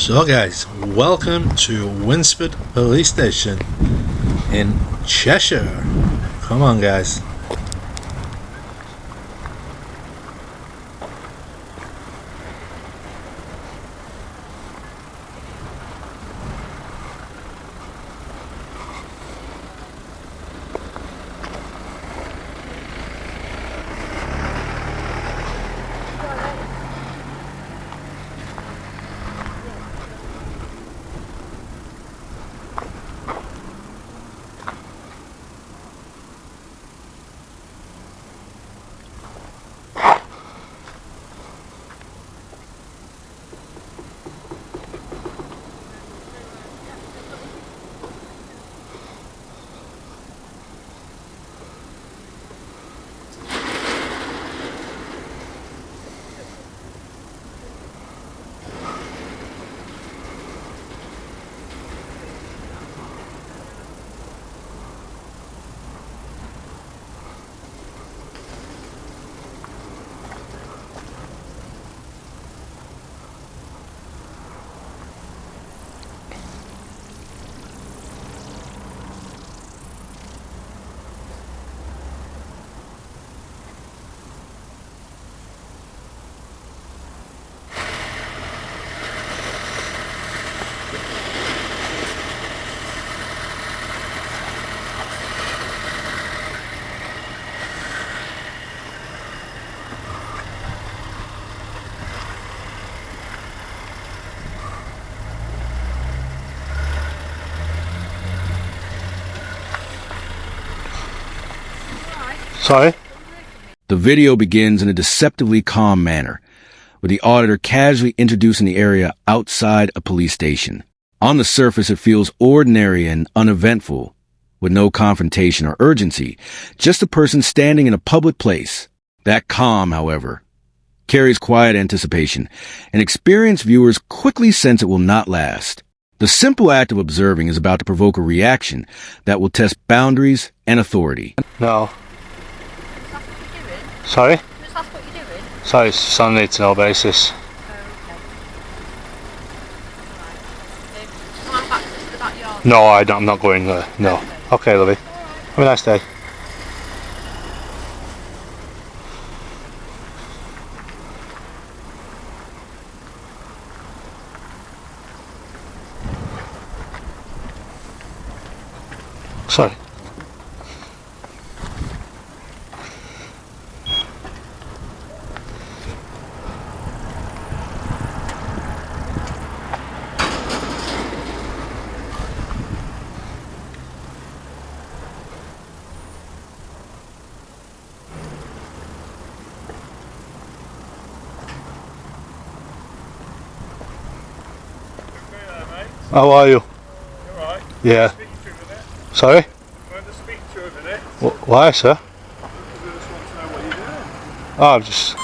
So guys, welcome to Winsford Police Station in Cheshire. Come on guys. Sorry? The video begins in a deceptively calm manner, with the auditor casually introducing the area outside a police station. On the surface, it feels ordinary and uneventful, with no confrontation or urgency, just a person standing in a public place. That calm, however, carries quiet anticipation, and experienced viewers quickly sense it will not last. The simple act of observing is about to provoke a reaction that will test boundaries and authority. No. Doing? Sorry? Just ask what you're doing. Sorry, it's on a need-to-know basis. Oh, okay. Right. Come on back to the backyard. No, I'm not going there. No. Okay, lovey. Have a nice day. Sorry. How are you? You alright? Yeah. Speak to you a minute. Sorry? I'm going to speak to you a minute. Why, sir? Because I just want to know what you're doing. Oh, I'm just...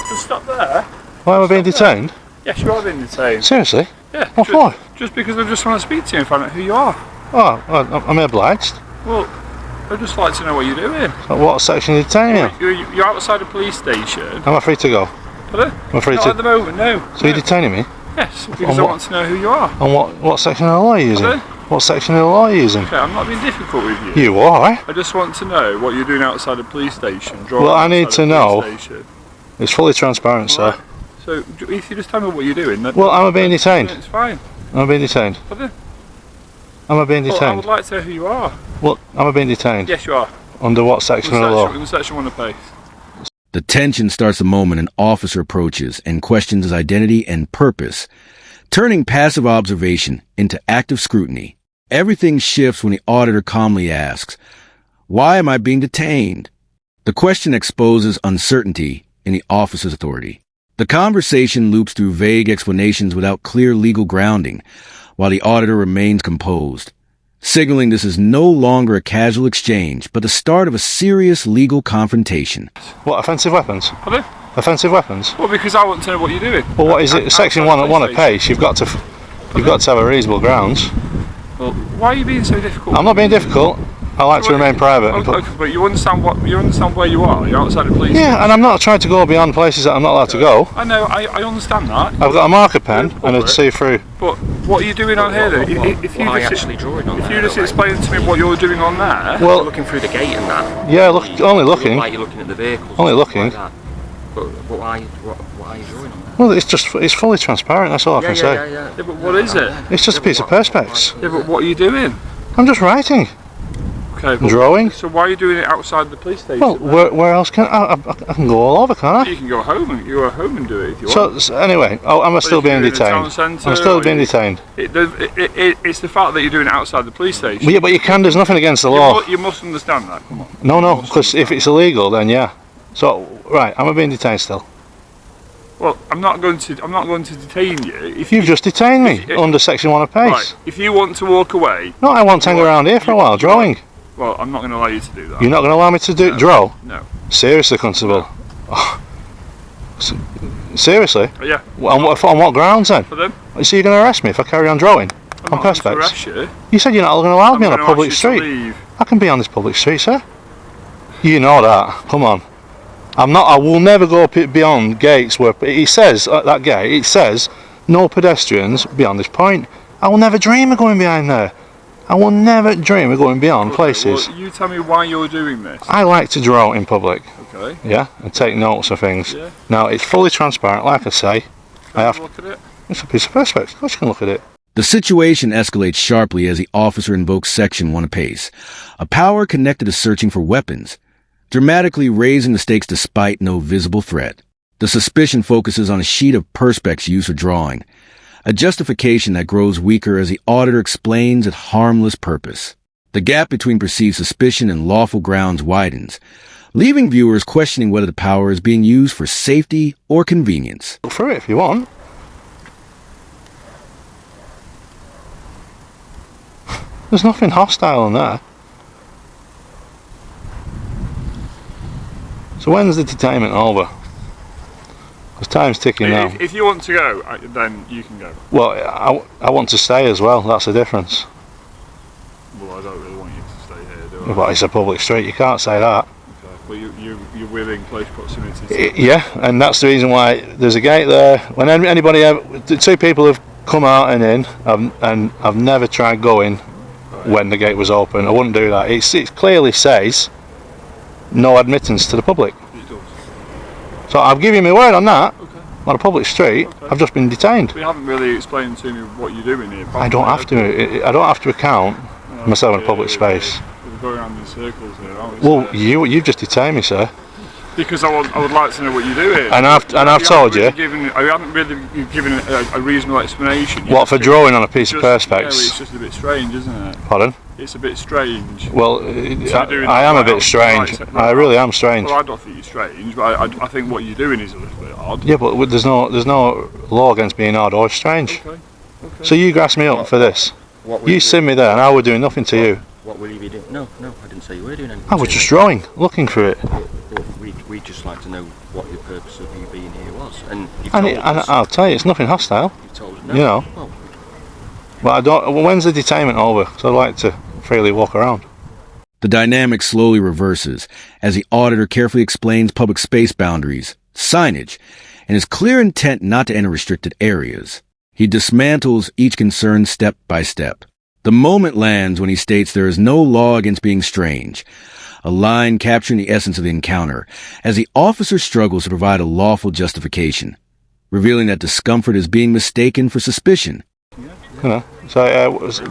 Just stop there. Why am I being detained? Yes, you are being detained. Seriously? Yeah. What for? Just because I just want to speak to you and find out who you are. Oh, I'm obliged. Well, I'd just like to know what you're doing. What section are you detaining me? You're outside a police station. Am I free to go? Pardon? I'm free Not to... at the moment, no. So you're detaining me? Yes, because On I what? want to know who you are. And what section of the law are you using? Pardon? What section of the law are you using? Okay, I'm not being difficult with you. You are? I just want to know what you're doing outside a police station. Well, I need to know. Station. It's fully transparent, sir. Right. So, if you just tell me what you're doing... Well, am I being detained? It's fine. Am I being detained? Pardon? Am I being Well, I detained? would like to know who you are. Well, am I being detained? Yes, you are. Under what section of the law? Section 1 of the place. The tension starts the moment an officer approaches and questions his identity and purpose, turning passive observation into active scrutiny. Everything shifts when the auditor calmly asks, "Why am I being detained?" The question exposes uncertainty in the officer's authority. The conversation loops through vague explanations without clear legal grounding, while the auditor remains composed, signaling this is no longer a casual exchange, but the start of a serious legal confrontation. What, offensive weapons? Pardon? Offensive weapons? Well, because I want to know what you're doing. Well, what is it? Section 1 of pace. You've got to have a reasonable grounds. Well, why are you being so difficult? I'm not being difficult. I like to remain private. And Okay, but you understand where you are. You're outside the police. yeah, and I'm not trying to go beyond places that I'm not allowed to go. I know. I understand that. I've got a marker pen and a see-through. But what are you doing on here? Then? If you What are you just actually drawing on if there, you just though, explain to me what you're doing on there. Well, looking through the gate and that. yeah, look, only You looking. look like you're looking at the vehicles. Only and stuff looking. Like that. But what are you drawing on there? Well, it's fully transparent. That's all I can say. Yeah, but what is it? It's just a piece of perspex. Yeah, but what are you doing? I'm just writing, Okay. But, drawing. so why are you doing it outside the police station? Well, where else can I can go all over, can't I? You can go home and do it if you want. So anyway, I'm still if you're being in a town detained. centre I'm still or being you- detained. It's the fact that you're doing it outside the police station. Well, yeah, but you can. There's nothing against the law. You must understand that. Come on. No, because if it's illegal, then yeah. So right, am I being detained still? Well, I'm not going to detain you. If You've just detained me if- under Section 1 of PACE. Right, if you want to walk away, No, I want to hang around here for a while, drawing. well, I'm not going to allow you to do that. You're not going to allow me to draw? No. Seriously, Constable? Oh. Seriously? Yeah. On what grounds then? For them, So you're going to arrest me if I carry on drawing? I'm On not going to perspex? arrest you. You said you're not going to allow me I'm on a gonna public ask you to street. leave. I can be on this public street, sir. You know that. Come on. I will never go beyond gates where it says at that gate. It says no pedestrians beyond this point. I will never dream of going behind there. I will never dream of going beyond places. Well, you tell me why you're doing this. I like to draw in public. Okay. Yeah, and take notes of things. Yeah. Now it's fully transparent, like I say. Can you look at it? It's a piece of perspex. Of course you can look at it. The situation escalates sharply as the officer invokes Section 1 of PACE, a power connected to searching for weapons, dramatically raising the stakes despite no visible threat. The suspicion focuses on a sheet of perspex used for drawing, a justification that grows weaker as the auditor explains its harmless purpose. The gap between perceived suspicion and lawful grounds widens, leaving viewers questioning whether the power is being used for safety or convenience. Look through it if you want. There's nothing hostile in there. So when's the detainment over? Because time's ticking now. If you want to go, then you can go. Well, I want to stay as well. That's the difference. Well, I don't really want you to stay here, do I? But it's a public street. You can't say that. Okay. Well, you're within close proximity to Yeah, and that's the reason why there's a gate there. When anybody, the two people have come out and in, and I've never tried going when the gate was open. I wouldn't do that. It clearly says no admittance to the public. It does. So I've given you my word on that. Okay. On a public street, Okay. I've just been detained. We haven't really explained to me what you're doing here. I don't have to. I don't have to account myself in a public space. We're going around in circles here, aren't we? Well, So- you've just detained me, sir. Because I would like to know what you're doing. And I've told you. I haven't really given a reasonable explanation. You What, just for think drawing on a piece of just- perspex? No, it's just a bit strange, isn't it? Pardon? It's a bit strange. Well, doing I am a that bit right, strange. right. I really am strange. Well, I don't think you're strange, but I think what you're doing is a little bit odd. Yeah, but there's no law against being odd or strange. Okay. So you grassed me up for this. What will You seen me there, and I was doing nothing to you. What will you be doing? No, I didn't say you were doing anything. I was to just me. drawing, looking through it. But we'd just like to know what the purpose of you being here was. And you've And, told and us. I'll tell you, it's nothing hostile. You've told us no. you know. Well, But I don't. When's the detainment over? Because I'd like to freely walk around. The dynamic slowly reverses as the auditor carefully explains public space boundaries, signage, and his clear intent not to enter restricted areas. He dismantles each concern step by step. The moment lands when he states there is no law against being strange, a line capturing the essence of the encounter, as the officer struggles to provide a lawful justification, revealing that discomfort is being mistaken for suspicion. You know. So what was it?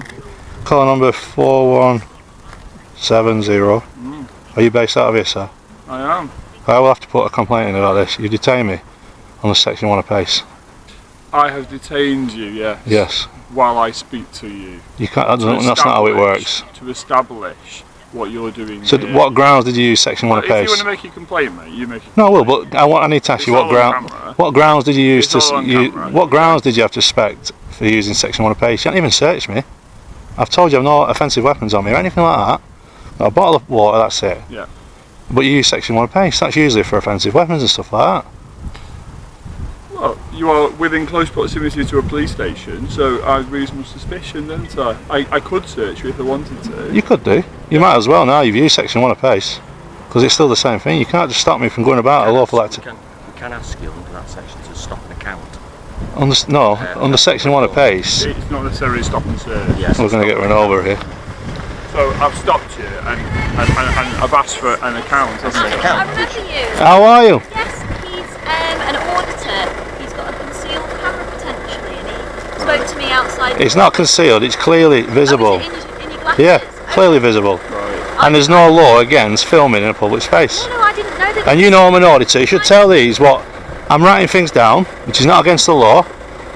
Call number 4170. Are you based out of here, sir? I am. I will have to put a complaint in about this. You detain me on the Section 1 of PACE. I have detained you, yes. Yes. While I speak to you. You can't. That's not how it works. To establish what you're doing. So here. what grounds did you use Section 1 of If you want PACE? to make a complaint, mate, you make a No, I will. complaint. But I need to ask you It's what all on ground. camera. What grounds did you use It's all on camera. What grounds did you have to suspect for using Section 1 of PACE? You haven't even searched me. I've told you I've no offensive weapons on me or anything like that. Got a bottle of water. That's it. Yeah. But you use Section 1 of PACE. That's usually for offensive weapons and stuff like that. Well, you are within close proximity to a police station, so I have reasonable suspicion, don't I? I could search you if I wanted to. You could do. You might as well now. You've used section 1 of PACE, because it's still the same thing. You can't just stop me from going about a lawful act. We can ask you under that section to stop an account. Under section 1 of PACE. It's not necessarily stop and search. Yes, We're going to get run over here. So I've stopped you and I've asked for an account. That's an I account. remember you. How are you? Yes, he's an auditor. He's got a concealed camera potentially, and he spoke to me outside. It's not concealed. It's clearly visible. Oh, is it in your glasses? Yeah, clearly visible. Right. And there's no law against filming in a public space. No, I didn't know that. And you know I'm an auditor. You should tell these what I'm writing things down, which is not against the law.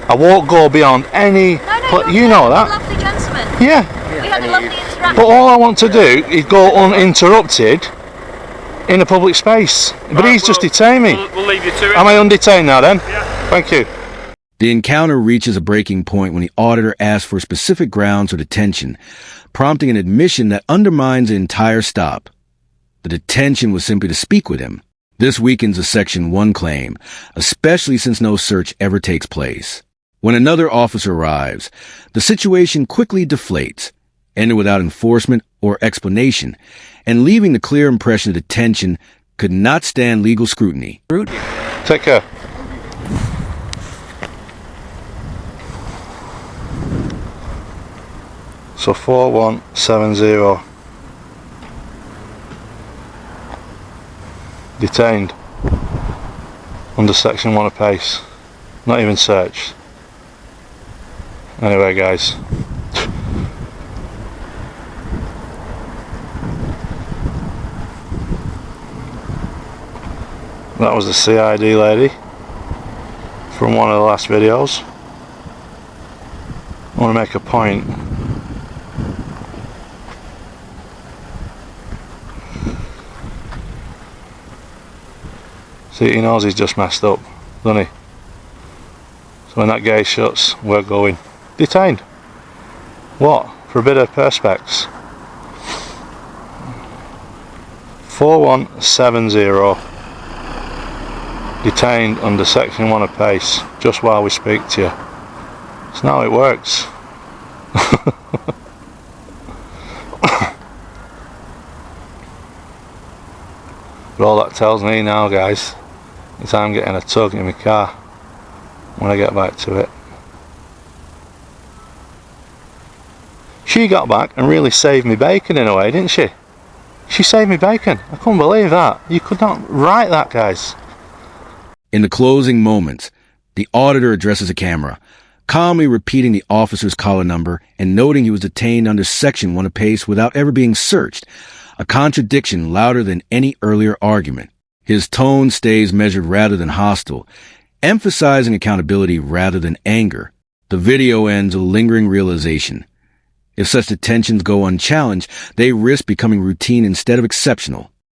I won't go beyond any. No, You know that. Lovely gentleman. Yeah. We had a lovely interaction. But all I want to do is go uninterrupted in a public space. But he's just detained me. We'll leave you to it. Am I undetained now then? Yeah. Thank you. The encounter reaches a breaking point when the auditor asks for specific grounds for detention, prompting an admission that undermines the entire stop. The detention was simply to speak with him. This weakens a Section 1 claim, especially since no search ever takes place. When another officer arrives, the situation quickly deflates, ended without enforcement or explanation, and leaving the clear impression that detention could not stand legal scrutiny. Take care. So 4170. Detained. Under Section 1 of PACE. Not even searched. Anyway guys. That was the CID lady from one of the last videos. I want to make a point. See, he knows he's just messed up, doesn't he? So when that gate shuts, we're going. Detained. What? For a bit of perspex. 4170. Detained under Section 1 of PACE, just while we speak to you. That's not how it works. But all that tells me now, guys, is I'm getting a tug in my car when I get back to it. She got back and really saved me bacon in a way, didn't she? She saved me bacon. I couldn't believe that. You could not write that, guys. In the closing moments, the auditor addresses a camera, calmly repeating the officer's collar number and noting he was detained under Section 1 of PACE without ever being searched, a contradiction louder than any earlier argument. His tone stays measured rather than hostile, emphasizing accountability rather than anger. The video ends with a lingering realization. If such detentions go unchallenged, they risk becoming routine instead of exceptional.